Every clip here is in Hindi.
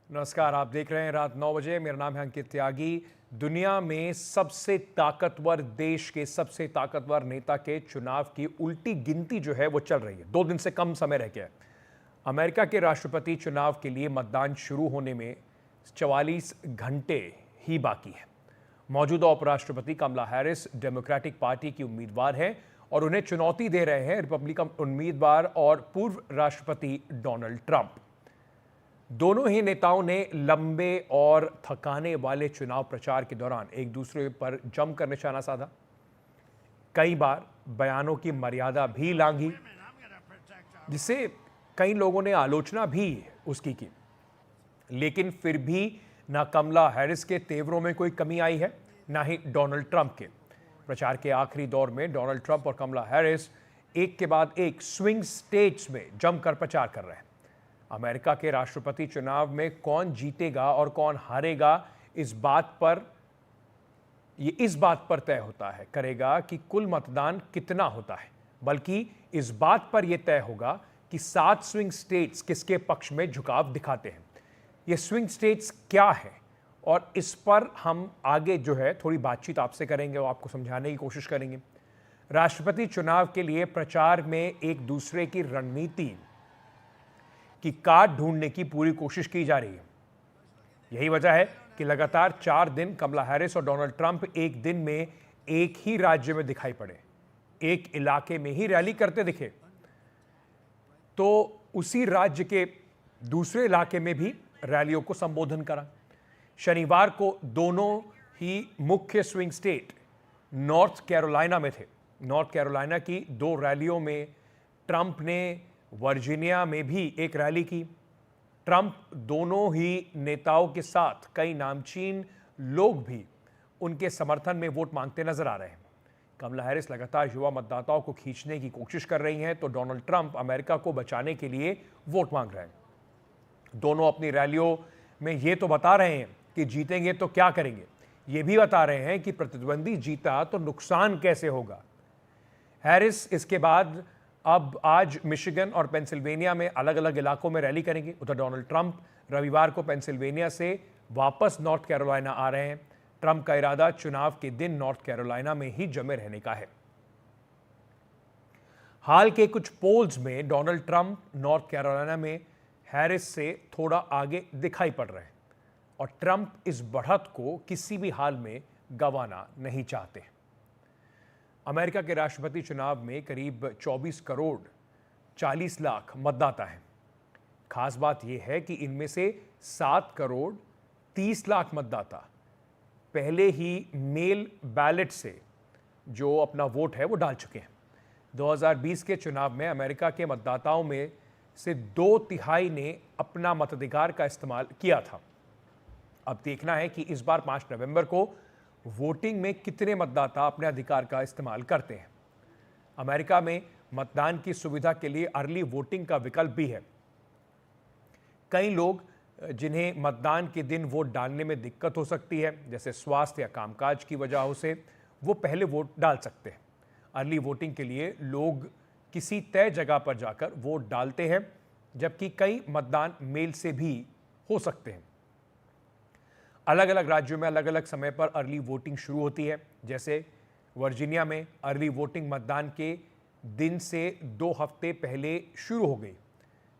नमस्कार, आप देख रहे हैं रात 9 बजे। मेरा नाम है अंकित त्यागी। दुनिया में सबसे ताकतवर देश के सबसे ताकतवर नेता के चुनाव की उल्टी गिनती जो है वो चल रही है। 2 दिन से कम समय रह गया है। अमेरिका के राष्ट्रपति चुनाव के लिए मतदान शुरू होने में 44 घंटे ही बाकी है। मौजूदा उपराष्ट्रपति कमला हैरिस डेमोक्रेटिक पार्टी की उम्मीदवार हैं और उन्हें चुनौती दे रहे हैं रिपब्लिकन उम्मीदवार और पूर्व राष्ट्रपति डोनाल्ड ट्रंप। दोनों ही नेताओं ने लंबे और थकाने वाले चुनाव प्रचार के दौरान एक दूसरे पर जमकर निशाना साधा। कई बार बयानों की मर्यादा भी लांघी, जिससे कई लोगों ने आलोचना भी उसकी की। लेकिन फिर भी ना कमला हैरिस के तेवरों में कोई कमी आई है, ना ही डोनाल्ड ट्रंप के। प्रचार के आखिरी दौर में डोनाल्ड ट्रंप और कमला हैरिस एक के बाद एक स्विंग स्टेट्स में जमकर प्रचार कर रहे हैं। अमेरिका के राष्ट्रपति चुनाव में कौन जीतेगा और कौन हारेगा, इस बात पर तय होता है करेगा कि कुल मतदान कितना होता है, बल्कि इस बात पर यह तय होगा कि 7 स्विंग स्टेट्स किसके पक्ष में झुकाव दिखाते हैं। ये स्विंग स्टेट्स क्या है और इस पर हम आगे जो है थोड़ी बातचीत आपसे करेंगे और आपको समझाने की कोशिश करेंगे। राष्ट्रपति चुनाव के लिए प्रचार में एक दूसरे की रणनीति की काट ढूंढने की पूरी कोशिश की जा रही है। यही वजह है कि लगातार 4 दिन कमला हैरिस और डोनाल्ड ट्रंप एक दिन में एक ही राज्य में दिखाई पड़े, एक इलाके में ही रैली करते दिखे, तो उसी राज्य के दूसरे इलाके में भी रैलियों को संबोधन करा। शनिवार को दोनों ही मुख्य स्विंग स्टेट नॉर्थ कैरोलिना में थे। नॉर्थ कैरोलिना की 2 रैलियों में ट्रंप ने वर्जीनिया में भी एक रैली की। ट्रंप दोनों ही नेताओं के साथ कई नामचीन लोग भी उनके समर्थन में वोट मांगते नजर आ रहे हैं। कमला हैरिस लगातार युवा मतदाताओं को खींचने की कोशिश कर रही हैं, तो डोनाल्ड ट्रंप अमेरिका को बचाने के लिए वोट मांग रहे हैं। दोनों अपनी रैलियों में ये तो बता रहे हैं कि जीतेंगे तो क्या करेंगे, ये भी बता रहे हैं कि प्रतिद्वंदी जीता तो नुकसान कैसे होगा। हैरिस इसके बाद अब आज मिशिगन और पेंसिल्वेनिया में अलग अलग इलाकों में रैली करेंगे। उधर डोनाल्ड ट्रंप रविवार को पेंसिल्वेनिया से वापस नॉर्थ कैरोलिना आ रहे हैं। ट्रंप का इरादा चुनाव के दिन नॉर्थ कैरोलिना में ही जमे रहने का है। हाल के कुछ पोल्स में डोनाल्ड ट्रंप नॉर्थ कैरोलिना में हैरिस से थोड़ा आगे दिखाई पड़ रहे हैं और ट्रंप इस बढ़त को किसी भी हाल में गंवाना नहीं चाहते। अमेरिका के राष्ट्रपति चुनाव में करीब 24 करोड़ 40 लाख मतदाता हैं। खास बात यह है कि इनमें से 7 करोड़ 30 लाख मतदाता पहले ही मेल बैलेट से जो अपना वोट है वो डाल चुके हैं। 2020 के चुनाव में अमेरिका के मतदाताओं में से 2/3 ने अपना मताधिकार का इस्तेमाल किया था। अब देखना है कि इस बार 5 नवंबर को वोटिंग में कितने मतदाता अपने अधिकार का इस्तेमाल करते हैं। अमेरिका में मतदान की सुविधा के लिए अर्ली वोटिंग का विकल्प भी है। कई लोग जिन्हें मतदान के दिन वोट डालने में दिक्कत हो सकती है, जैसे स्वास्थ्य या कामकाज की वजहों से, वो पहले वोट डाल सकते हैं। अर्ली वोटिंग के लिए लोग किसी तय जगह पर जाकर वोट डालते हैं, जबकि कई मतदान मेल से भी हो सकते हैं। अलग अलग राज्यों में अलग अलग समय पर अर्ली वोटिंग शुरू होती है। जैसे वर्जीनिया में अर्ली वोटिंग मतदान के दिन से 2 हफ्ते पहले शुरू हो गई।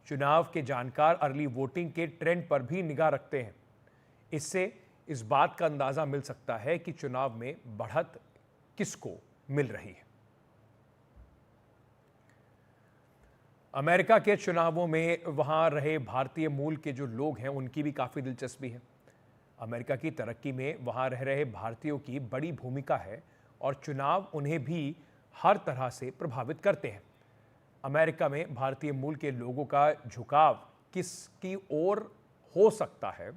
चुनाव के जानकार अर्ली वोटिंग के ट्रेंड पर भी निगाह रखते हैं। इससे इस बात का अंदाजा मिल सकता है कि चुनाव में बढ़त किसको मिल रही है। अमेरिका के चुनावों में वहां रहे भारतीय मूल के जो लोग हैं उनकी भी काफी दिलचस्पी है। अमेरिका की तरक्की में वहां रह रहे भारतीयों की बड़ी भूमिका है और चुनाव उन्हें भी हर तरह से प्रभावित करते हैं। अमेरिका में भारतीय मूल के लोगों का झुकाव किसकी ओर हो सकता है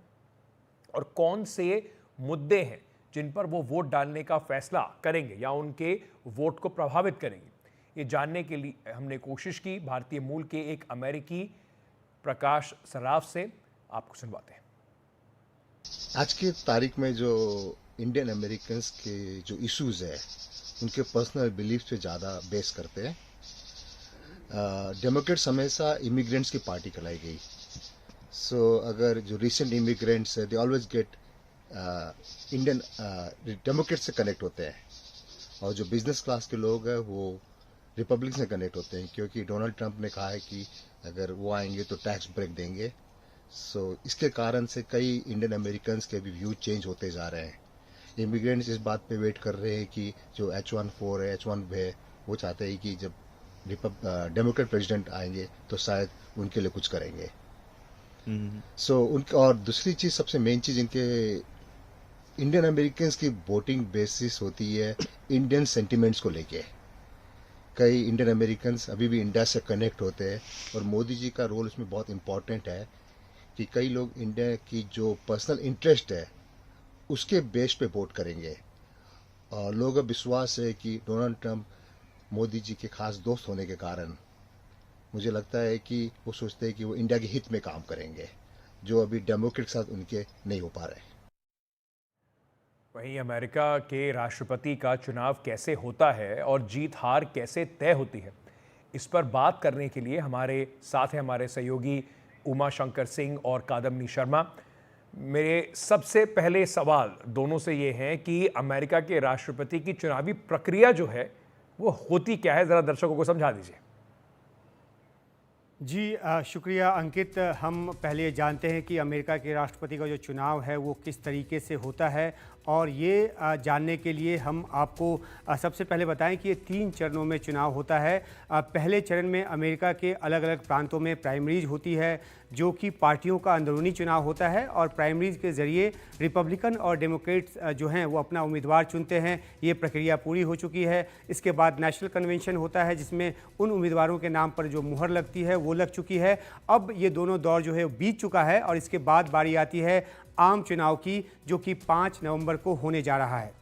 और कौन से मुद्दे हैं जिन पर वो वोट डालने का फैसला करेंगे या उनके वोट को प्रभावित करेंगे, ये जानने के लिए हमने कोशिश की भारतीय मूल के एक अमेरिकी प्रकाश सराफ से। आपको सुनवाते हैं। आज की तारीख में जो इंडियन अमेरिकन्स के जो इश्यूज है उनके पर्सनल बिलीफ पे ज़्यादा बेस करते हैं। डेमोक्रेट्स हमेशा इमिग्रेंट्स की पार्टी कहलाई गई सो अगर जो रिसेंट इमिग्रेंट्स है they always get Indian Democrat से कनेक्ट होते हैं, और जो बिजनेस क्लास के लोग हैं वो रिपब्लिक से कनेक्ट होते हैं, क्योंकि डोनाल्ड ट्रंप ने कहा है कि अगर वो आएंगे तो टैक्स ब्रेक देंगे। सो इसके कारण से कई इंडियन अमेरिकन्स के भी व्यू चेंज होते जा रहे हैं। इमिग्रेंट्स इस बात पे वेट कर रहे हैं कि जो H-1 है, H-1 है, वो चाहते हैं कि जब डेमोक्रेट प्रेसिडेंट आएंगे तो शायद उनके लिए कुछ करेंगे। सो उनके, और दूसरी चीज, सबसे मेन चीज, इनके इंडियन अमेरिकन्स की वोटिंग बेसिस होती है इंडियन सेंटिमेंट्स को लेके। कई इंडियन अमेरिकन्स अभी भी इंडिया से कनेक्ट होते हैं, और मोदी जी का रोल इसमें बहुत इंपॉर्टेंट है कि कई लोग इंडिया की जो पर्सनल इंटरेस्ट है उसके बेस पे वोट करेंगे। और लोगों का विश्वास है कि डोनाल्ड ट्रंप मोदी जी के खास दोस्त होने के कारण मुझे लगता है कि वो सोचते हैं कि वो इंडिया के हित में काम करेंगे, जो अभी डेमोक्रेट के साथ उनके नहीं हो पा रहे। वहीं अमेरिका के राष्ट्रपति का चुनाव कैसे होता है और जीत हार कैसे तय होती है, इस पर बात करने के लिए हमारे साथ हैं हमारे सहयोगी उमा शंकर सिंह और कादम्बिनी शर्मा। मेरे सबसे पहले सवाल दोनों से ये हैं कि अमेरिका के राष्ट्रपति की चुनावी प्रक्रिया जो है वो होती क्या है, जरा दर्शकों को समझा दीजिए। जी शुक्रिया अंकित। हम पहले जानते हैं कि अमेरिका के राष्ट्रपति का जो चुनाव है वो किस तरीके से होता है, और ये जानने के लिए हम आपको सबसे पहले बताएं कि ये 3 चरणों में चुनाव होता है। पहले चरण में अमेरिका के अलग अलग प्रांतों में प्राइमरीज होती है, जो कि पार्टियों का अंदरूनी चुनाव होता है, और प्राइमरीज के ज़रिए रिपब्लिकन और डेमोक्रेट्स जो हैं वो अपना उम्मीदवार चुनते हैं। ये प्रक्रिया पूरी हो चुकी है। इसके बाद नेशनल कन्वेंशन होता है, जिसमें उन उम्मीदवारों के नाम पर जो मुहर लगती है वो लग चुकी है। अब ये दोनों दौर जो है बीत चुका है, और इसके बाद बारी आती है आम चुनाव की, जो कि 5 नवंबर को होने जा रहा है।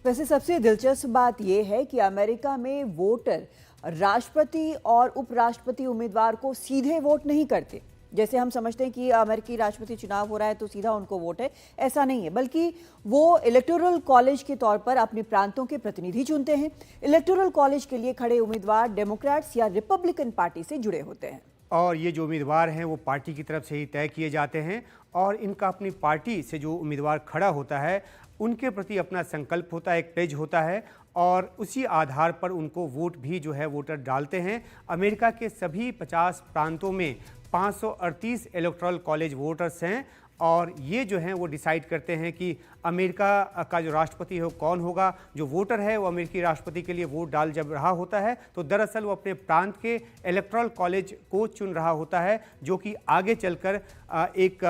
वैसे सबसे दिलचस्प बात यह है कि अमेरिका में वोटर राष्ट्रपति और उपराष्ट्रपति उम्मीदवार को सीधे वोट नहीं करते। जैसे हम समझते हैं कि अमेरिकी राष्ट्रपति चुनाव हो रहा है तो सीधा उनको वोट है, ऐसा नहीं है, बल्कि वो इलेक्टोरल कॉलेज के तौर पर अपने प्रांतों के प्रतिनिधि चुनते हैं। इलेक्टोरल कॉलेज के लिए खड़े उम्मीदवार डेमोक्रेट्स या रिपब्लिकन पार्टी से जुड़े होते हैं, और ये जो उम्मीदवार हैं वो पार्टी की तरफ से ही तय किए जाते हैं, और इनका अपनी पार्टी से जो उम्मीदवार खड़ा होता है उनके प्रति अपना संकल्प होता है, एक प्लेज होता है, और उसी आधार पर उनको वोट भी जो है वोटर डालते हैं। अमेरिका के सभी 50 प्रांतों में 538 इलेक्टोरल कॉलेज वोटर्स हैं, और ये जो हैं वो डिसाइड करते हैं कि अमेरिका का जो राष्ट्रपति है वो कौन होगा। जो वोटर है वो अमेरिकी राष्ट्रपति के लिए वोट डाल जब रहा होता है तो दरअसल वो अपने प्रांत के इलेक्टोरल कॉलेज को चुन रहा होता है, जो कि आगे चलकर एक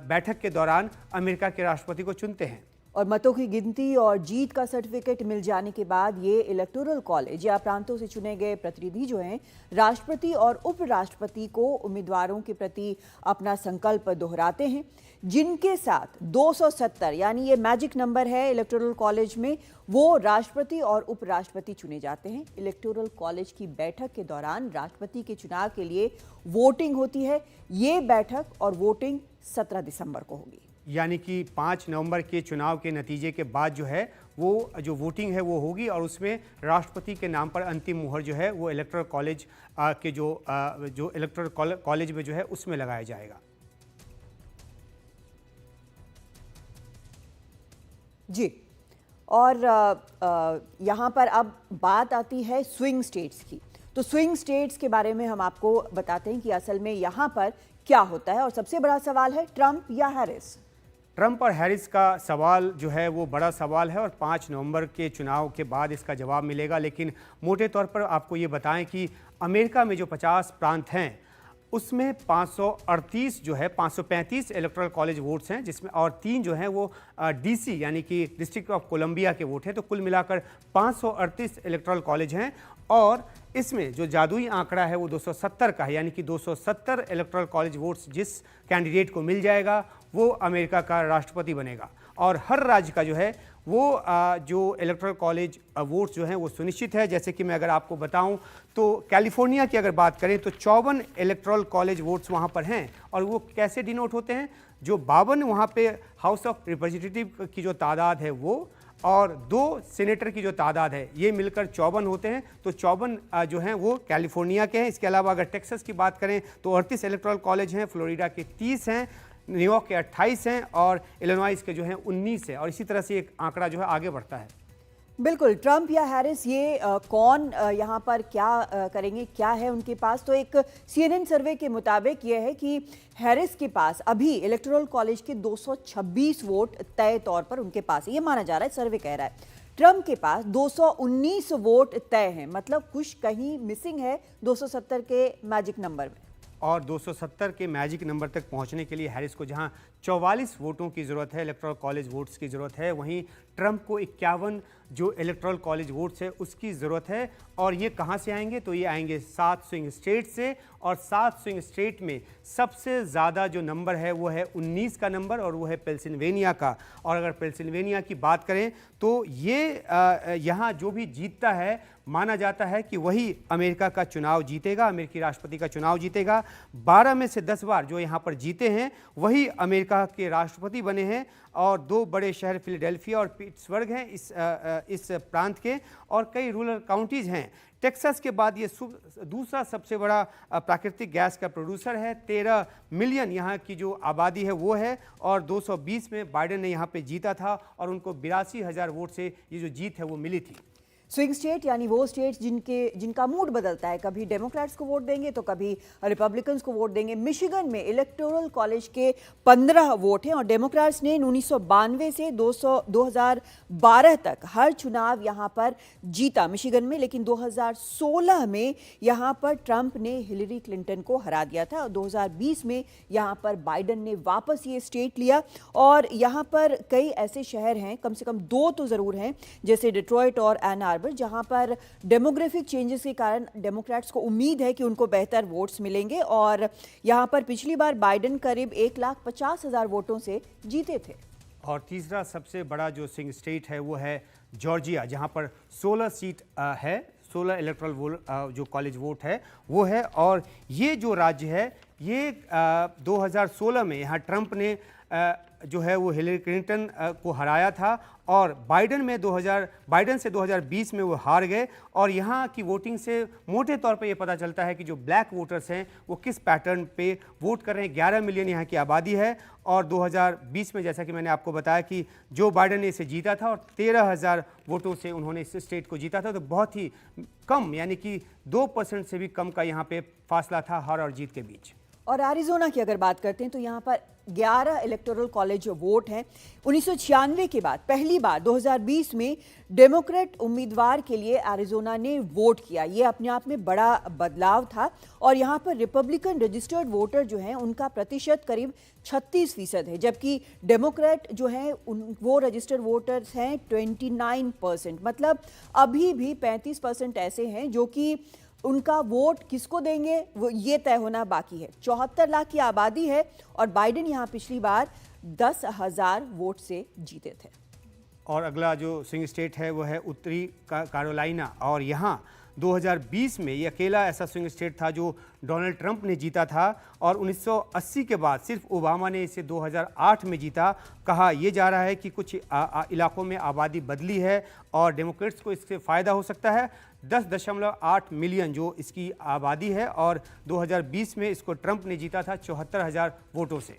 बैठक के दौरान अमेरिका के राष्ट्रपति को चुनते हैं। और मतों की गिनती और जीत का सर्टिफिकेट मिल जाने के बाद ये इलेक्टोरल कॉलेज या प्रांतों से चुने गए प्रतिनिधि जो हैं राष्ट्रपति और उपराष्ट्रपति को उम्मीदवारों के प्रति अपना संकल्प दोहराते हैं, जिनके साथ 270 यानी ये मैजिक नंबर है इलेक्टोरल कॉलेज में, वो राष्ट्रपति और उपराष्ट्रपति चुने जाते हैं। इलेक्टोरल कॉलेज की बैठक के दौरान राष्ट्रपति के चुनाव के लिए वोटिंग होती है। ये बैठक और वोटिंग 17 दिसंबर को होगी, यानी कि 5 नवंबर के चुनाव के नतीजे के बाद जो है वो जो वोटिंग है वो होगी, और उसमें राष्ट्रपति के नाम पर अंतिम मुहर जो है वो इलेक्टोरल कॉलेज के जो इलेक्टोरल कॉलेज में जो है उसमें लगाया जाएगा। जी। और यहाँ पर अब बात आती है स्विंग स्टेट्स की। तो स्विंग स्टेट्स के बारे में हम आपको बताते हैं कि असल में यहाँ पर क्या होता है, और सबसे बड़ा सवाल है ट्रंप या हैरिस। ट्रंप और हैरिस का सवाल जो है वो बड़ा सवाल है, और 5 नवंबर के चुनाव के बाद इसका जवाब मिलेगा। लेकिन मोटे तौर पर आपको ये बताएं कि अमेरिका में जो 50 प्रांत हैं उसमें 538 जो है 535 इलेक्टोरल कॉलेज वोट्स हैं, जिसमें और 3 जो हैं वो डीसी यानी कि डिस्ट्रिक्ट ऑफ कोलंबिया के वोट हैं। तो कुल मिलाकर 538 इलेक्टोरल कॉलेज हैं, और इसमें जो जादुई आंकड़ा है वो 270 का है, यानी कि 270 इलेक्टोरल कॉलेज वोट्स जिस कैंडिडेट को मिल जाएगा वो अमेरिका का राष्ट्रपति बनेगा। और हर राज्य का जो है वो जो इलेक्टोरल कॉलेज वोट्स जो हैं वो सुनिश्चित है। जैसे कि मैं अगर आपको बताऊं तो कैलिफोर्निया की अगर बात करें तो 54 इलेक्टोरल कॉलेज वोट्स वहां पर हैं, और वो कैसे डिनोट होते हैं, जो 52 वहां पे हाउस ऑफ रिप्रेजेंटेटिव की जो तादाद है वो, और 2 सीनेटर की जो तादाद है ये मिलकर 54 होते हैं। तो 54 जो हैं वो कैलिफोर्निया के हैं। इसके अलावा अगर टेक्सास की बात करें तो 38 इलेक्टोरल कॉलेज हैं, फ्लोरिडा के 30 हैं, न्यूयॉर्क के 28 हैं और इलिनॉइस के जो हैं 19 है। और इसी तरह से एक आंकड़ा जो है आगे बढ़ता है। बिल्कुल, ट्रंप या हैरिस ये कौन यहाँ पर क्या करेंगे, क्या है उनके पास? तो एक CNN सर्वे के मुताबिक ये है कि हैरिस के पास अभी इलेक्टोरल कॉलेज के 226 वोट तय तौर पर उनके पास है, ये माना जा रहा है, सर्वे कह रहा है। ट्रंप के पास 219 वोट तय हैं, मतलब कुछ कहीं मिसिंग है 270 के मैजिक नंबर में। और 270 के मैजिक नंबर तक पहुंचने के लिए हैरिस को जहां 44 वोटों की ज़रूरत है, इलेक्टोरल कॉलेज वोट्स की ज़रूरत है, वहीं ट्रंप को 51 जो इलेक्टोरल कॉलेज वोट्स है उसकी ज़रूरत है। और ये कहां से आएंगे? तो ये आएंगे 7 स्विंग स्टेट से। और 7 स्विंग स्टेट में सबसे ज़्यादा जो नंबर है वो है 19 का नंबर, और वो है पेंसिल्वेनिया का। और अगर पेंसिल्वेनिया की बात करें तो ये यहाँ जो भी जीतता है माना जाता है कि वही अमेरिका का चुनाव जीतेगा, अमेरिकी राष्ट्रपति का चुनाव जीतेगा। 12 में से 10 बार जो यहाँ पर जीते हैं वही अमेरिका के राष्ट्रपति बने हैं। और 2 बड़े शहर फिलाडेल्फिया और पिट्सबर्ग हैं इस प्रांत के, और कई रूरल काउंटीज़ हैं। टेक्सास के बाद ये दूसरा सबसे बड़ा प्राकृतिक गैस का प्रोड्यूसर है। 13 मिलियन यहाँ की जो आबादी है वो है। और 220 में बाइडेन ने यहाँ पे जीता था और उनको 82,000 वोट से ये जो जीत है वो मिली थी। स्विंग स्टेट यानी वो स्टेट जिनका मूड बदलता है, कभी डेमोक्रेट्स को वोट देंगे तो कभी रिपब्लिकन्स को वोट देंगे। मिशिगन में इलेक्टोरल कॉलेज के 15 वोट हैं और डेमोक्रेट्स ने 1992 से 2012 तक हर चुनाव यहां पर जीता मिशिगन में, लेकिन 2016 में यहां पर ट्रंप ने हिलरी क्लिंटन को हरा दिया था और 2020 में यहां पर बाइडेन ने वापस ये स्टेट लिया। और यहां पर कई ऐसे शहर हैं, कम से कम 2 तो जरूर हैं, जैसे डिट्रॉइट और एन आर्बर, जहां पर डेमोग्राफिक चेंजेस के कारण डेमोक्रेट्स को उम्मीद है कि उनको बेहतर वोट्स मिलेंगे। और यहां पर पिछली बार बाइडेन करीब 1,50,000 वोटों से जीते थे। और तीसरा सबसे बड़ा जो स्विंग स्टेट है वो है जॉर्जिया, जहां पर 16 सीट है, 16 इलेक्टोरल जो कॉलेज वोट है वो है। और ये जो राज्य है ये 2016 में यहाँ ट्रंप ने जो है वो हिलरी क्लिंटन को हराया था, और बाइडेन से 2020 में वो हार गए। और यहाँ की वोटिंग से मोटे तौर पे ये पता चलता है कि जो ब्लैक वोटर्स हैं वो किस पैटर्न पे वोट कर रहे हैं। 11 मिलियन यहाँ की आबादी है। और 2020 में जैसा कि मैंने आपको बताया कि जो बाइडेन ने इसे जीता था और 13,000 वोटों से उन्होंने इस स्टेट को जीता था, तो बहुत ही कम यानी कि 2% से भी कम का यहाँ पे फासला था हार और जीत के बीच। और एरिज़ोना की अगर बात करते हैं तो यहाँ पर 11 इलेक्टोरल कॉलेज वोट हैं। 1996 के बाद पहली बार 2020 में डेमोक्रेट उम्मीदवार के लिए एरिज़ोना ने वोट किया। ये अपने आप में बड़ा बदलाव था। और यहाँ पर रिपब्लिकन रजिस्टर्ड वोटर जो हैं उनका प्रतिशत करीब 36% है, जबकि डेमोक्रेट जो हैं वो रजिस्टर्ड वोटर्स हैं 29%। मतलब अभी भी 35% ऐसे हैं जो कि उनका वोट किसको देंगे वो ये तय होना बाकी है। 74 लाख की आबादी है और बाइडेन यहाँ पिछली बार 10,000 वोट से जीते थे। और अगला जो स्विंग स्टेट है वो है उत्तरी कैरोलिना, और यहाँ 2020 में ये अकेला ऐसा स्विंग स्टेट था जो डोनाल्ड ट्रंप ने जीता था। और 1980 के बाद सिर्फ ओबामा ने इसे 2008 में जीता। कहा यह जा रहा है कि कुछ इलाकों में आबादी बदली है और डेमोक्रेट्स को इससे फ़ायदा हो सकता है। 10.8 मिलियन जो इसकी आबादी है, और 2020 में इसको ट्रंप ने जीता था 74,000 वोटों से।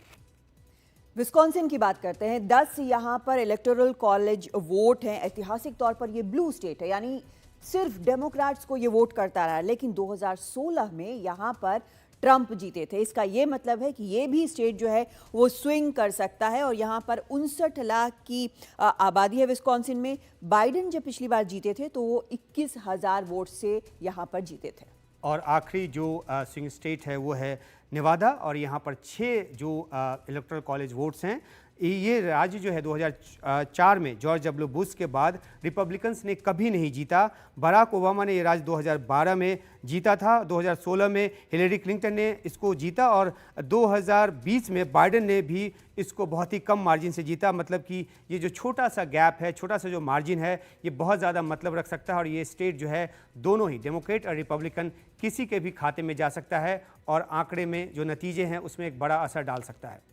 विस्कॉन्सिन की बात करते हैं। 10 यहाँ पर इलेक्टोरल कॉलेज वोट हैं। ऐतिहासिक तौर पर ये ब्लू स्टेट है, यानी सिर्फ डेमोक्रेट्स को ये वोट करता रहा, लेकिन 2016 में यहाँ पर ट्रंप जीते थे। इसका ये मतलब है कि ये भी स्टेट जो है वो स्विंग कर सकता है। और यहाँ पर 59 लाख की आबादी है विस्कॉन्सिन में। बाइडेन जब पिछली बार जीते थे तो वो 21,000 वोट से यहाँ पर जीते थे। और आखिरी जो स्विंग स्टेट है वो है नेवादा, और यहाँ पर 6 जो इलेक्टोरल कॉलेज वोट्स हैं। ये राज्य जो है 2004 में जॉर्ज डब्ल्यू बुश के बाद रिपब्लिकन्स ने कभी नहीं जीता। बराक ओबामा ने ये राज्य 2012 में जीता था, 2016 में हिलरी क्लिंटन ने इसको जीता, और 2020 में बाइडेन ने भी इसको बहुत ही कम मार्जिन से जीता। मतलब कि ये जो छोटा सा गैप है, छोटा सा जो मार्जिन है, ये बहुत ज़्यादा मतलब रख सकता है। और ये स्टेट जो है दोनों ही डेमोक्रेट और रिपब्लिकन किसी के भी खाते में जा सकता है, और आंकड़े में जो नतीजे हैं उसमें एक बड़ा असर डाल सकता है।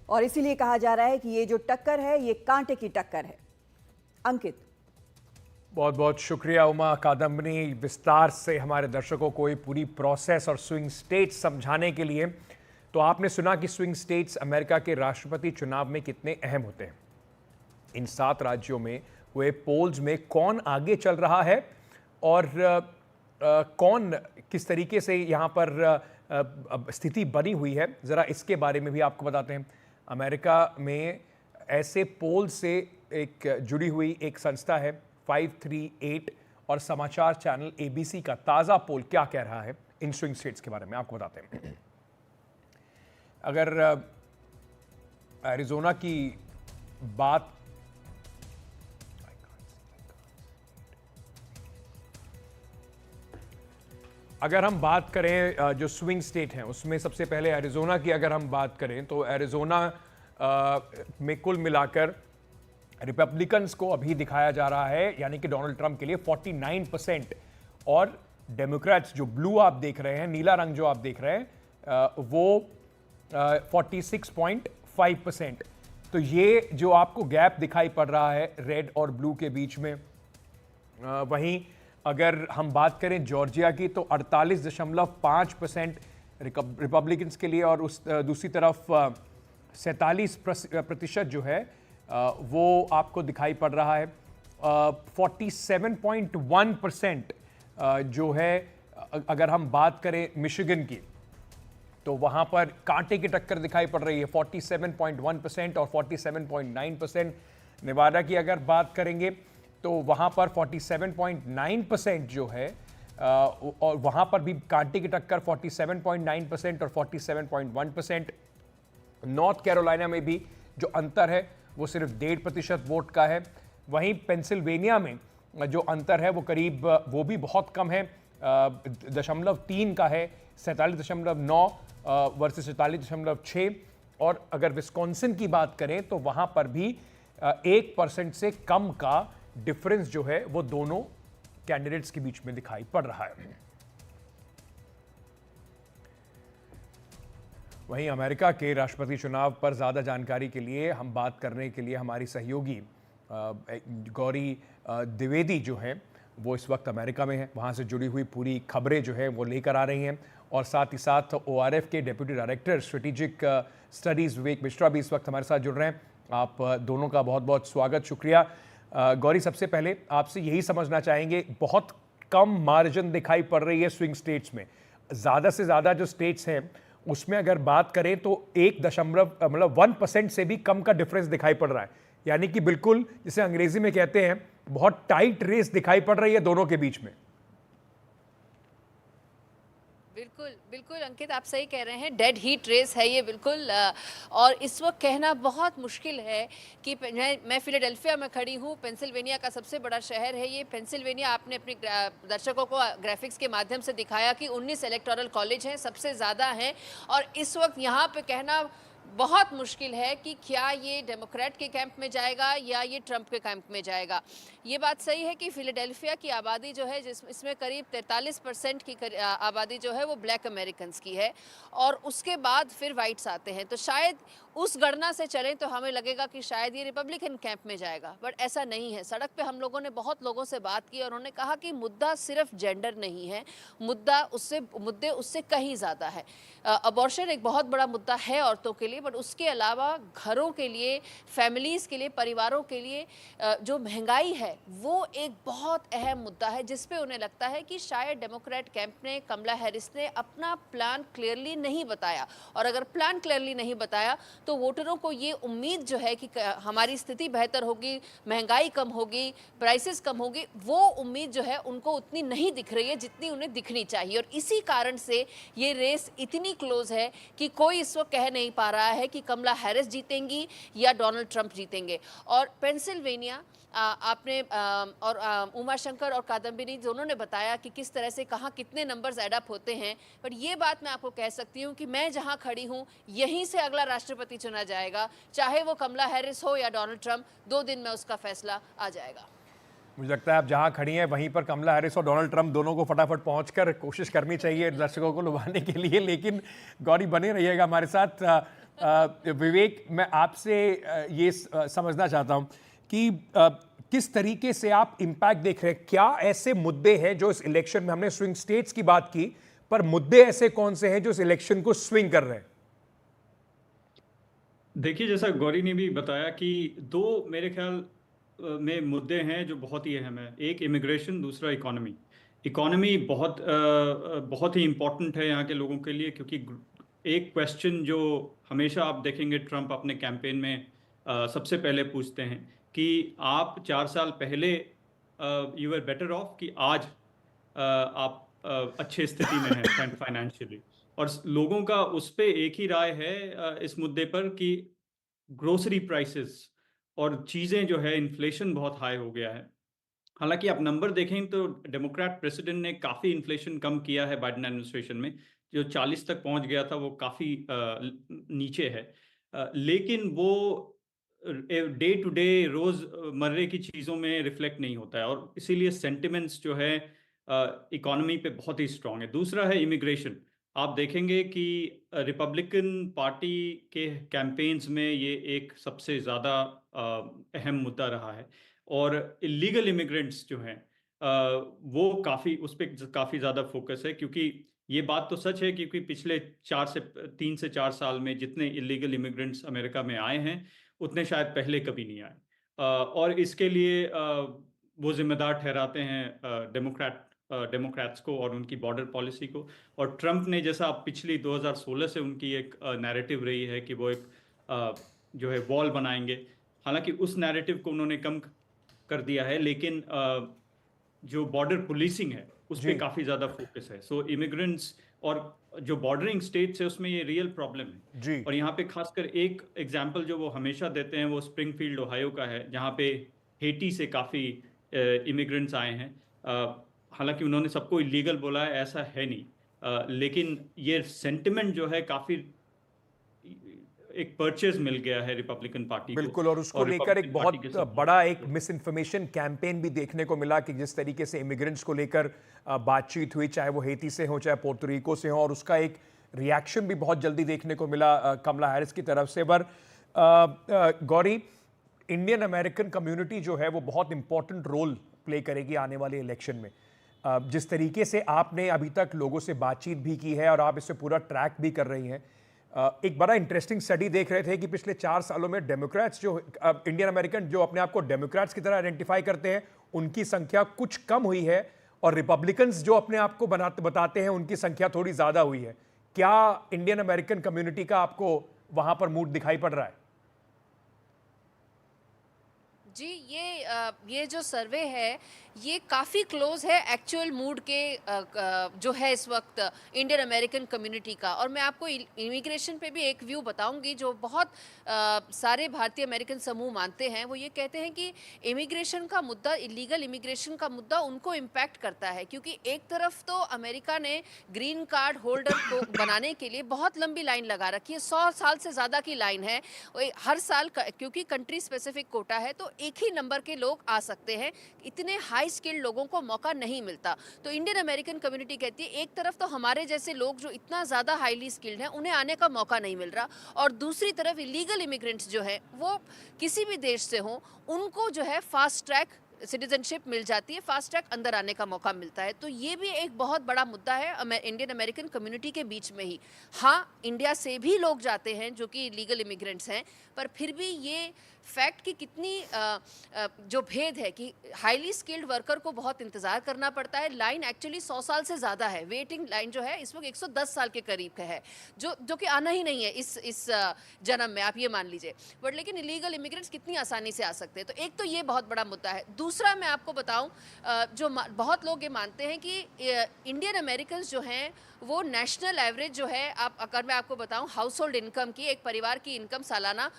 और इसीलिए कहा जा रहा है कि ये जो टक्कर है ये कांटे की टक्कर है। अंकित। बहुत बहुत शुक्रिया उमा कादम्बनी, विस्तार से हमारे दर्शकों को ये पूरी प्रोसेस और स्विंग स्टेट्स समझाने के लिए। तो आपने सुना कि स्विंग स्टेट्स अमेरिका के राष्ट्रपति चुनाव में कितने अहम होते हैं। इन 7 राज्यों में हुए पोल्स में कौन आगे चल रहा है और कौन किस तरीके से यहाँ पर स्थिति बनी हुई है, ज़रा इसके बारे में भी आपको बताते हैं। अमेरिका में ऐसे पोल से एक जुड़ी हुई एक संस्था है 538 और समाचार चैनल ABC का ताज़ा पोल क्या कह रहा है इन स्विंग स्टेट्स के बारे में आपको बताते हैं। अगर एरिज़ोना की बात अगर हम बात करें जो स्विंग स्टेट हैं उसमें सबसे पहले एरिज़ोना की अगर हम बात करें तो एरिज़ोना में कुल मिलाकर रिपब्लिकन्स को अभी दिखाया जा रहा है, यानी कि डोनाल्ड ट्रंप के लिए 49%, और डेमोक्रेट्स जो ब्लू आप देख रहे हैं, नीला रंग जो आप देख रहे हैं, वो 46.5%। तो ये जो आपको गैप दिखाई पड़ रहा है रेड और ब्लू के बीच में। वहीं अगर हम बात करें जॉर्जिया की तो 48.5% रिपब्लिकन्स के लिए, और उस दूसरी तरफ 47% जो है वो आपको दिखाई पड़ रहा है। 47.1% जो है अगर हम बात करें मिशिगन की तो वहाँ पर कांटे की टक्कर दिखाई पड़ रही है, 47.1% और 47.9%। नेवाडा की अगर बात करेंगे तो वहाँ पर 47.9% जो है और वहाँ पर भी कांटे की टक्कर 47.9% और 47.1%। नॉर्थ कैरोलिना में भी जो अंतर है वो सिर्फ 1.5% वोट का है। वहीं पेंसिल्वेनिया में जो अंतर है वो करीब, वो भी बहुत कम है, 0.3 का है, 47.9 वर्सेस 47.6। और अगर विस्कॉन्सिन की बात करें तो वहाँ पर भी 1% से कम का डिफरेंस जो है वो दोनों कैंडिडेट्स के बीच में दिखाई पड़ रहा है। वहीं अमेरिका के राष्ट्रपति चुनाव पर ज़्यादा जानकारी के लिए हम बात करने के लिए हमारी सहयोगी गौरी द्विवेदी जो है वो इस वक्त अमेरिका में है, वहाँ से जुड़ी हुई पूरी खबरें जो है वो लेकर आ रही हैं। और साथ ही साथ ORF के डेप्यूटी डायरेक्टर स्ट्रेटेजिक स्टडीज़ विवेक मिश्रा भी इस वक्त हमारे साथ जुड़ रहे हैं। आप दोनों का बहुत बहुत स्वागत, शुक्रिया। गौरी, सबसे पहले आपसे यही समझना चाहेंगे, बहुत कम मार्जिन दिखाई पड़ रही है स्विंग स्टेट्स में, ज़्यादा से ज़्यादा जो स्टेट्स हैं उसमें अगर बात करें तो 1% से भी कम का डिफरेंस दिखाई पड़ रहा है, यानी कि बिल्कुल जिसे अंग्रेजी में कहते हैं बहुत टाइट रेस दिखाई पड़ रही है दोनों के बीच में। बिल्कुल बिल्कुल अंकित, आप सही कह रहे हैं, डेड हीट रेस है ये बिल्कुल। और इस वक्त कहना बहुत मुश्किल है कि मैं फिलाडेल्फिया में खड़ी हूँ, पेंसिल्वेनिया का सबसे बड़ा शहर है ये। पेंसिल्वेनिया आपने अपने दर्शकों को ग्राफिक्स के माध्यम से दिखाया कि 19 इलेक्टोरल कॉलेज हैं, सबसे ज़्यादा हैं। और इस वक्त यहाँ पे कहना बहुत मुश्किल है कि क्या ये डेमोक्रेट के कैंप में जाएगा या ये ट्रंप के कैंप में जाएगा। ये बात सही है कि फिलाडेल्फिया की आबादी जो है इसमें करीब 43% की आबादी जो है वो ब्लैक अमेरिकन्स की है, और उसके बाद फिर वाइट्स आते हैं। तो शायद उस गणना से चलें तो हमें लगेगा कि शायद ये रिपब्लिकन कैंप में जाएगा, बट ऐसा नहीं है। सड़क पे हम लोगों ने बहुत लोगों से बात की और उन्होंने कहा कि मुद्दा सिर्फ जेंडर नहीं है, मुद्दे उससे कहीं ज़्यादा है। अबॉर्शन एक बहुत बड़ा मुद्दा है औरतों के लिए, बट उसके अलावा घरों के लिए, फैमिलीज़ के लिए, परिवारों के लिए जो महंगाई है वो एक बहुत अहम मुद्दा है, जिस पे उन्हें लगता है कि शायद डेमोक्रेट कैंप ने, कमला हैरिस ने अपना प्लान क्लियरली नहीं बताया। और अगर प्लान क्लियरली नहीं बताया तो वोटरों को ये उम्मीद जो है कि हमारी स्थिति बेहतर होगी, महंगाई कम होगी, प्राइसेस कम होगी, वो उम्मीद जो है उनको उतनी नहीं दिख रही है जितनी उन्हें दिखनी चाहिए। और इसी कारण से ये रेस इतनी क्लोज है कि कोई इस वक्त कह नहीं पा रहा है कि कमला हैरिस जीतेंगी या डोनाल्ड ट्रंप जीतेंगे। और पेंसिल्वेनिया आपने और उमा शंकर और कादम्बिनी दोनों ने बताया कि किस तरह से कहाँ कितने नंबर्स एड अप होते हैं, पर ये बात मैं आपको कह सकती हूँ कि मैं जहाँ खड़ी हूँ यहीं से अगला राष्ट्रपति चुना जाएगा, चाहे वो कमला हैरिस हो या डोनाल्ड ट्रंप। 2 दिन में उसका फैसला आ जाएगा। मुझे लगता है आप जहां खड़ी हैं वहीं पर कमला हैरिस और डोनाल्ड ट्रंप दोनों को फटाफट पहुंचकर कोशिश करनी चाहिए दर्शकों को लुभाने के लिए। लेकिन गौरी बने रहिएगा हमारे साथ। विवेक, मैं आपसे ये समझना चाहता हूं कि किस तरीके से आप इंपैक्ट देख रहे हैं? क्या ऐसे मुद्दे हैं जो इस इलेक्शन में, हमने स्विंग स्टेट्स की बात की, पर मुद्दे ऐसे कौन से हैं जो इस इलेक्शन को स्विंग कर रहे हैं? देखिए, जैसा गौरी ने भी बताया कि दो मेरे ख्याल में मुद्दे हैं जो बहुत ही अहम है। एक इमिग्रेशन, दूसरा इकोनॉमी। इकोनॉमी बहुत ही इम्पोर्टेंट है यहाँ के लोगों के लिए, क्योंकि एक क्वेश्चन जो हमेशा आप देखेंगे ट्रंप अपने कैंपेन में सबसे पहले पूछते हैं कि आप 4 साल पहले यू आर बेटर ऑफ कि आज आप अच्छे स्थिति में हैं फाइनेंशियली। और लोगों का उस पे एक ही राय है इस मुद्दे पर कि ग्रोसरी प्राइसेस और चीज़ें जो है, इन्फ्लेशन बहुत हाई हो गया है। हालांकि आप नंबर देखें तो डेमोक्रेट प्रेसिडेंट ने काफ़ी इन्फ्लेशन कम किया है बाइडेन एडमिनिस्ट्रेशन में। जो 40 तक पहुंच गया था वो काफ़ी नीचे है। लेकिन वो डे टू डे रोज़मर्रे की चीज़ों में रिफ्लेक्ट नहीं होता है, और इसीलिए सेंटिमेंट्स जो है इकोनॉमी पे बहुत ही स्ट्रांग है। दूसरा है इमिग्रेशन। आप देखेंगे कि रिपब्लिकन पार्टी के कैंपेन्स में ये एक सबसे ज़्यादा अहम मुद्दा रहा है। और इलीगल इमिग्रेंट्स जो हैं वो काफ़ी उस पर काफ़ी ज़्यादा फोकस है, क्योंकि ये बात तो सच है क्योंकि पिछले 3 से 4 साल में जितने इलीगल इमिग्रेंट्स अमेरिका में आए हैं उतने शायद पहले कभी नहीं आए। और इसके लिए वो जिम्मेदार ठहराते हैं डेमोक्रेट्स को और उनकी बॉर्डर पॉलिसी को। और ट्रंप ने, जैसा पिछली 2016 से उनकी एक नैरेटिव रही है कि वो एक जो है वॉल बनाएंगे, हालांकि उस नैरेटिव को उन्होंने कम कर दिया है, लेकिन जो बॉर्डर पुलिसिंग है उस पर काफ़ी ज़्यादा फोकस है। सो इमिग्रेंट्स और जो बॉर्डरिंग स्टेट्स है उसमें ये रियल प्रॉब्लम है जी। और यहाँ पे खासकर एक एग्जांपल जो वो हमेशा देते हैं वो स्प्रिंगफील्ड ओहायो का है, जहाँ पे हेटी से काफ़ी इमिग्रेंट्स आए हैं। हालांकि उन्होंने सबको इलीगल बोला है, ऐसा है नहीं, लेकिन ये सेंटिमेंट जो है काफ़ी एक परचेज मिल गया है रिपब्लिकन पार्टी को। बिल्कुल, और उसको लेकर एक रिपब्लिकन पार्टी बहुत के सब बड़ा एक मिस इन्फॉर्मेशन कैंपेन भी देखने को मिला कि जिस तरीके से इमिग्रेंट्स को लेकर बातचीत हुई, चाहे वो हेती से हो चाहे पोर्टोरिको से हो, और उसका एक रिएक्शन भी बहुत जल्दी देखने को मिला कमला हैरिस की तरफ से। पर गौरी, इंडियन अमेरिकन कम्युनिटी जो है वो बहुत इंपॉर्टेंट रोल प्ले करेगी आने वाले इलेक्शन में। जिस तरीके से आपने अभी तक लोगों से बातचीत भी की है और आप इससे पूरा ट्रैक भी कर रही हैं, एक बड़ा इंटरेस्टिंग स्टडी देख रहे थे कि पिछले 4 सालों में डेमोक्रेट्स जो इंडियन अमेरिकन जो अपने आप को डेमोक्रेट्स की तरह आइडेंटिफाई करते हैं उनकी संख्या कुछ कम हुई है, और रिपब्लिकन्स जो अपने आप को बताते हैं उनकी संख्या थोड़ी ज़्यादा हुई है। क्या इंडियन अमेरिकन कम्युनिटी का आपको वहां पर मूड दिखाई पड़ रहा है? जी, ये जो सर्वे है ये काफ़ी क्लोज है एक्चुअल मूड के जो है इस वक्त इंडियन अमेरिकन कम्युनिटी का। और मैं आपको इमिग्रेशन पे भी एक व्यू बताऊंगी जो बहुत सारे भारतीय अमेरिकन समूह मानते हैं। वो ये कहते हैं कि इमिग्रेशन का मुद्दा, इलीगल इमिग्रेशन का मुद्दा उनको इम्पैक्ट करता है, क्योंकि एक तरफ तो अमेरिका ने ग्रीन कार्ड होल्डर को बनाने के लिए बहुत लंबी लाइन लगा रखी है, 100 साल से ज़्यादा की लाइन है हर साल, क्योंकि कंट्री स्पेसिफिक कोटा है तो एक ही नंबर के लोग आ सकते हैं, इतने हाई स्किल्ड लोगों को मौका नहीं मिलता। तो इंडियन अमेरिकन कम्युनिटी कहती है एक तरफ तो हमारे जैसे लोग जो इतना ज़्यादा हाईली स्किल्ड हैं उन्हें आने का मौका नहीं मिल रहा, और दूसरी तरफ इलीगल इमिग्रेंट्स जो हैं वो किसी भी देश से हों उनको जो है फास्ट ट्रैक सिटीजनशिप मिल जाती है, फास्ट ट्रैक अंदर आने का मौका मिलता है। तो ये भी एक बहुत बड़ा मुद्दा है इंडियन अमेरिकन कम्युनिटी के बीच में ही। हाँ, इंडिया से भी लोग जाते हैं जो कि लीगल इमिग्रेंट्स हैं, पर फिर भी ये फैक्ट कि कितनी जो भेद है कि हाईली स्किल्ड वर्कर को बहुत इंतज़ार करना पड़ता है, लाइन एक्चुअली 100 साल से ज़्यादा है, वेटिंग लाइन जो है इस वक्त 110 साल के करीब का है, जो कि आना ही नहीं है इस जन्म में, आप ये मान लीजिए। बट लेकिन इलीगल इमिग्रेंट्स कितनी आसानी से आ सकते हैं, तो एक तो ये बहुत बड़ा मुद्दा है। दूसरा मैं आपको बताऊं, जो बहुत लोग ये मानते हैं कि इंडियन अमेरिकन जो हैं वो नेशनल एवरेज जो है, अगर मैं आपको बताऊं हाउस होल्ड इनकम की, एक परिवार की इनकम सालाना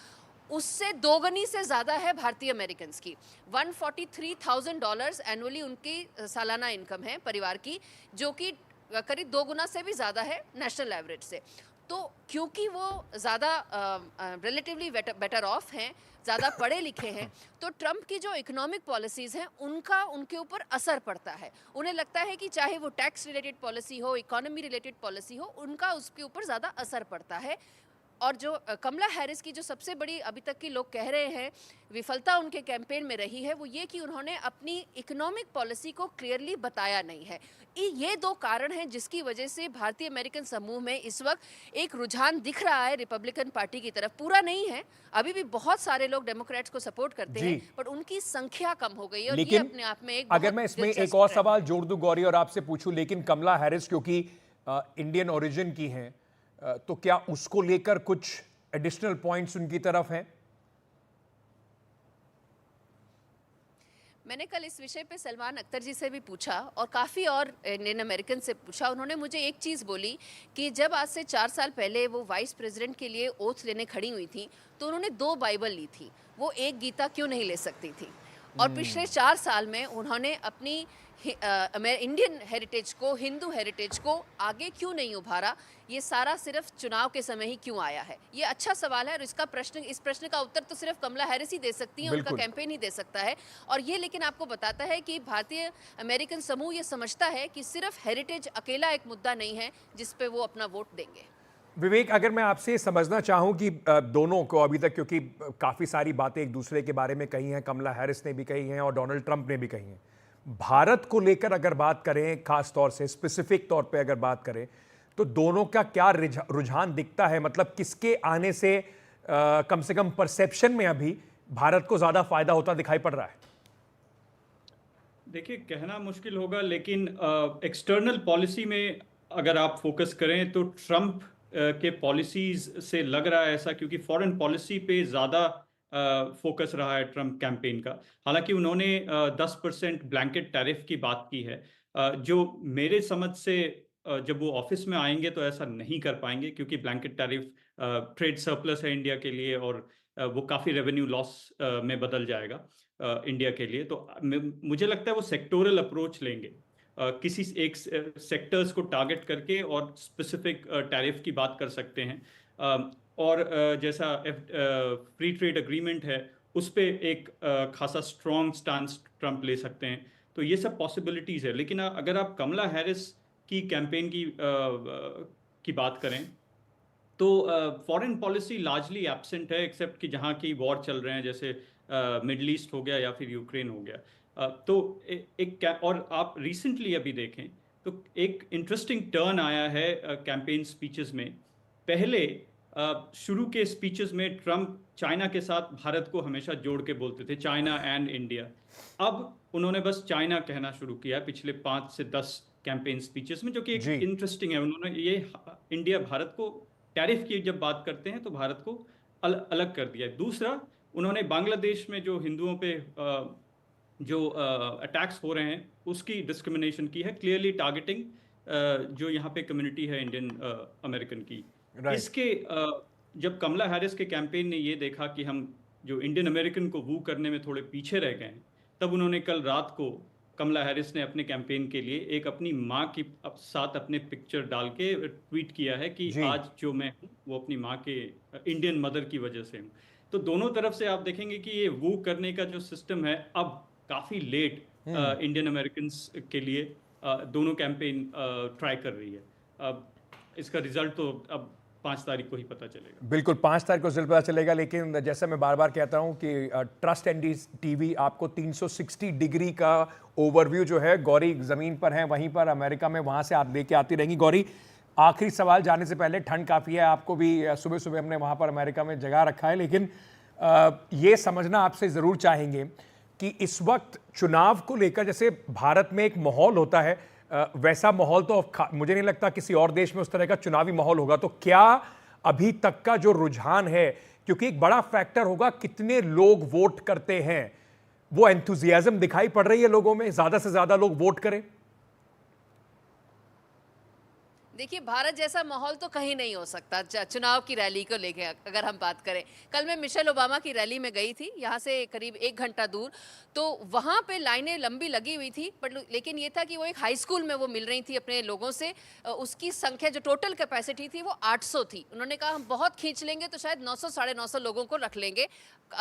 उससे दोगुनी से ज़्यादा है भारतीय अमेरिकन की। $143,000 एनुअली उनकी सालाना इनकम है परिवार की, जो कि करीब 2 गुना से भी ज़्यादा है नेशनल एवरेज से। तो क्योंकि वो ज़्यादा रिलेटिवली बेटर ऑफ हैं, ज़्यादा पढ़े लिखे हैं, तो ट्रंप की जो इकोनॉमिक पॉलिसीज़ हैं उनका उनके ऊपर असर पड़ता है। उन्हें लगता है कि चाहे वो टैक्स रिलेटेड पॉलिसी हो, इकोनॉमी रिलेटेड पॉलिसी हो, उनका उसके ऊपर ज़्यादा असर पड़ता है। और जो कमला हैरिस की जो सबसे बड़ी अभी तक की लोग कह रहे हैं विफलता उनके कैंपेन में रही है वो ये कि उन्होंने अपनी इकोनॉमिक पॉलिसी को क्लियरली बताया नहीं है। ये दो कारण हैं जिसकी वजह से भारतीय अमेरिकन समूह में इस वक्त एक रुझान दिख रहा है रिपब्लिकन पार्टी की तरफ। पूरा नहीं है, अभी भी बहुत सारे लोग डेमोक्रेट्स को सपोर्ट करते हैं, पर उनकी संख्या कम हो गई है और ये अपने आप में एक अगर मैं इसमें एक और सवाल जोड़ दूं गौरी और आपसे पूछूं, लेकिन कमला हैरिस क्योंकि इंडियन ओरिजिन की हैं, तो क्या उसको लेकर कुछ एडिशनल पॉइंट्स उनकी तरफ हैं? मैंने कल इस विषय पे सलमान अख्तर जी से भी पूछा और काफ़ी और इंडियन अमेरिकन से पूछा। उन्होंने मुझे एक चीज़ बोली कि जब आज से 4 साल पहले वो वाइस प्रेसिडेंट के लिए ओथ लेने खड़ी हुई थी तो उन्होंने 2 बाइबल ली थी, वो एक गीता क्यों नहीं ले सकती थी? और पिछले 4 साल में उन्होंने अपनी इंडियन हेरिटेज को, हिंदू हेरिटेज को आगे क्यों नहीं उभारा? ये सारा सिर्फ चुनाव के समय ही क्यों आया है? ये अच्छा सवाल है और इस प्रश्न का उत्तर तो सिर्फ कमला हैरिस ही दे सकती है, उनका कैंपेन ही दे सकता है। और ये लेकिन आपको बताता है कि भारतीय अमेरिकन समूह ये समझता है कि सिर्फ हेरिटेज अकेला एक मुद्दा नहीं है जिस पे वो अपना वोट देंगे। विवेक, अगर मैं आपसे समझना चाहूं कि दोनों को अभी तक, क्योंकि काफ़ी सारी बातें एक दूसरे के बारे में कही हैं, कमला हैरिस ने भी कही हैं और डोनाल्ड ट्रंप ने भी कही हैं, भारत को लेकर अगर बात करें, खास तौर से स्पेसिफिक तौर पे अगर बात करें, तो दोनों का क्या रुझान दिखता है? मतलब किसके आने से कम से कम परसेप्शन में अभी भारत को ज़्यादा फायदा होता दिखाई पड़ रहा है? देखिए, कहना मुश्किल होगा, लेकिन एक्सटर्नल पॉलिसी में अगर आप फोकस करें तो ट्रंप के पॉलिसीज से लग रहा है ऐसा, क्योंकि फॉरेन पॉलिसी पे ज़्यादा फोकस रहा है ट्रंप कैंपेन का। हालांकि उन्होंने 10% ब्लैंकेट टैरिफ की बात की है, जो मेरे समझ से जब वो ऑफिस में आएंगे तो ऐसा नहीं कर पाएंगे, क्योंकि ब्लैंकेट टैरिफ ट्रेड सरप्लस है इंडिया के लिए और वो काफ़ी रेवेन्यू लॉस में बदल जाएगा इंडिया के लिए। तो मुझे लगता है वो सेक्टोरल अप्रोच लेंगे, किसी एक सेक्टर्स को टारगेट करके और स्पेसिफिक टैरिफ की बात कर सकते हैं। और जैसा फ्री ट्रेड एग्रीमेंट है उस पे एक खासा स्ट्रॉन्ग स्टांस ट्रंप ले सकते हैं। तो ये सब पॉसिबिलिटीज़ है। लेकिन अगर आप कमला हैरिस की कैंपेन की बात करें तो फॉरेन पॉलिसी लार्जली एब्सेंट है, एक्सेप्ट कि जहाँ की वॉर चल रहे हैं, जैसे मिडल ईस्ट हो गया या फिर यूक्रेन हो गया। तो और आप रिसेंटली अभी देखें तो एक इंटरेस्टिंग टर्न आया है कैंपेन स्पीचेस में। पहले शुरू के स्पीचेस में ट्रंप चाइना के साथ भारत को हमेशा जोड़ के बोलते थे, चाइना एंड इंडिया। अब उन्होंने बस चाइना कहना शुरू किया पिछले 5 से 10 कैंपेन स्पीचेस में, जो कि एक इंटरेस्टिंग है। उन्होंने ये इंडिया भारत को टैरिफ की जब बात करते हैं तो भारत को अलग कर दिया। दूसरा, उन्होंने बांग्लादेश में जो हिंदुओं पे जो अटैक्स हो रहे हैं उसकी डिस्क्रिमिनेशन की है, क्लियरली टारगेटिंग जो यहाँ पे कम्युनिटी है इंडियन अमेरिकन की। इसके जब कमला हैरिस के कैंपेन ने ये देखा कि हम जो इंडियन अमेरिकन को वू करने में थोड़े पीछे रह गए हैं, तब उन्होंने कल रात को कमला हैरिस ने अपने कैंपेन के लिए एक अपनी माँ के साथ अपने पिक्चर डाल के ट्वीट किया है कि आज जो मैं हूँ वो अपनी माँ के इंडियन मदर की वजह से हूँ। तो दोनों तरफ से आप देखेंगे कि ये वू करने का जो सिस्टम है अब काफ़ी लेट इंडियन अमेरिकन के लिए दोनों कैंपेन ट्राई कर रही है। अब इसका रिजल्ट तो अब 5 तारीख को ही पता चलेगा। बिल्कुल, 5 तारीख को रिजल्ट पता चलेगा। लेकिन जैसा मैं बार बार कहता हूं कि ट्रस्ट एंड टीवी आपको 360 डिग्री का ओवरव्यू जो है, गौरी ज़मीन पर है वहीं पर अमेरिका में, वहां से आप लेके आती रहेंगी। गौरी, आखिरी सवाल जाने से पहले, ठंड काफ़ी है, आपको भी सुबह सुबह हमने वहाँ पर अमेरिका में जगह रखा है, लेकिन ये समझना आपसे ज़रूर चाहेंगे कि इस वक्त चुनाव को लेकर जैसे भारत में एक माहौल होता है, वैसा माहौल तो मुझे नहीं लगता किसी और देश में उस तरह का चुनावी माहौल होगा। तो क्या अभी तक का जो रुझान है, क्योंकि एक बड़ा फैक्टर होगा कितने लोग वोट करते हैं, वो एंथुजियाज्म दिखाई पड़ रही है लोगों में, ज्यादा से ज्यादा लोग वोट करें? देखिए, भारत जैसा माहौल तो कहीं नहीं हो सकता चुनाव की रैली को लेके अगर हम बात करें। कल मैं मिशेल ओबामा की रैली में गई थी, यहाँ से करीब 1 घंटा दूर, तो वहाँ पे लाइनें लंबी लगी हुई थी, लेकिन ये था कि वो एक हाई स्कूल में वो मिल रही थी अपने लोगों से। उसकी संख्या जो टोटल कैपेसिटी थी वो 800 थी। उन्होंने कहा हम बहुत खींच लेंगे तो शायद 900 साढ़े 900 लोगों को रख लेंगे।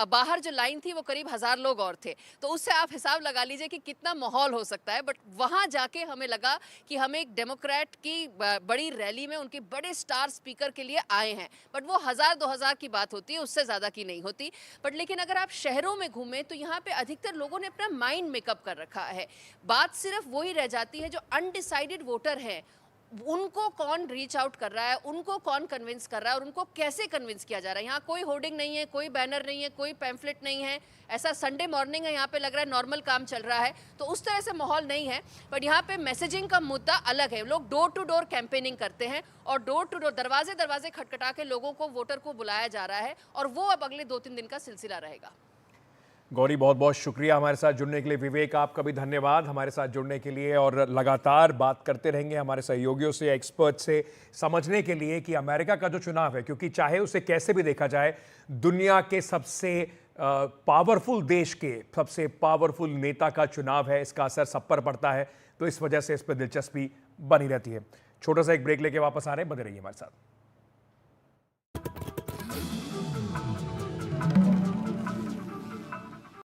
बाहर जो लाइन थी वो करीब 1000 लोग और थे। तो उससे आप हिसाब लगा लीजिए कि कितना माहौल हो सकता है। बट वहाँ जाके हमें लगा कि हमें एक डेमोक्रेट की बड़ी रैली में उनके बड़े स्टार स्पीकर के लिए आए हैं, बट वो 1000-2000 की बात होती है, उससे ज़्यादा की नहीं होती। बट लेकिन अगर आप शहरों में घूमें तो यहाँ पे अधिकतर लोगों ने अपना माइंड मेकअप कर रखा है। बात सिर्फ वही रह जाती है जो अनडिसाइडेड वोटर हैं, उनको कौन रीच आउट कर रहा है, उनको कौन कन्विंस कर रहा है और उनको कैसे कन्विंस किया जा रहा है। यहाँ कोई होर्डिंग नहीं है, कोई बैनर नहीं है, कोई पैम्फलेट नहीं है। ऐसा संडे मॉर्निंग है, यहाँ पे लग रहा है नॉर्मल काम चल रहा है, तो उस तरह से माहौल नहीं है। बट यहाँ पे मैसेजिंग का मुद्दा अलग है। लोग डोर टू डोर कैंपेनिंग करते हैं और डोर टू डोर दरवाजे दरवाजे खटखटा के लोगों को, वोटर को बुलाया जा रहा है और वो अब अगले 2-3 दिन का सिलसिला रहेगा। गौरी, बहुत बहुत शुक्रिया हमारे साथ जुड़ने के लिए। विवेक, आपका भी धन्यवाद हमारे साथ जुड़ने के लिए, और लगातार बात करते रहेंगे हमारे सहयोगियों से, एक्सपर्ट से, समझने के लिए कि अमेरिका का जो चुनाव है, क्योंकि चाहे उसे कैसे भी देखा जाए, दुनिया के सबसे पावरफुल देश के सबसे पावरफुल नेता का चुनाव है, इसका असर सब पर पड़ता है, तो इस वजह से इस पर दिलचस्पी बनी रहती है। छोटा सा एक ब्रेक लेके वापस आ रहे हैं, बने रहिए हमारे साथ।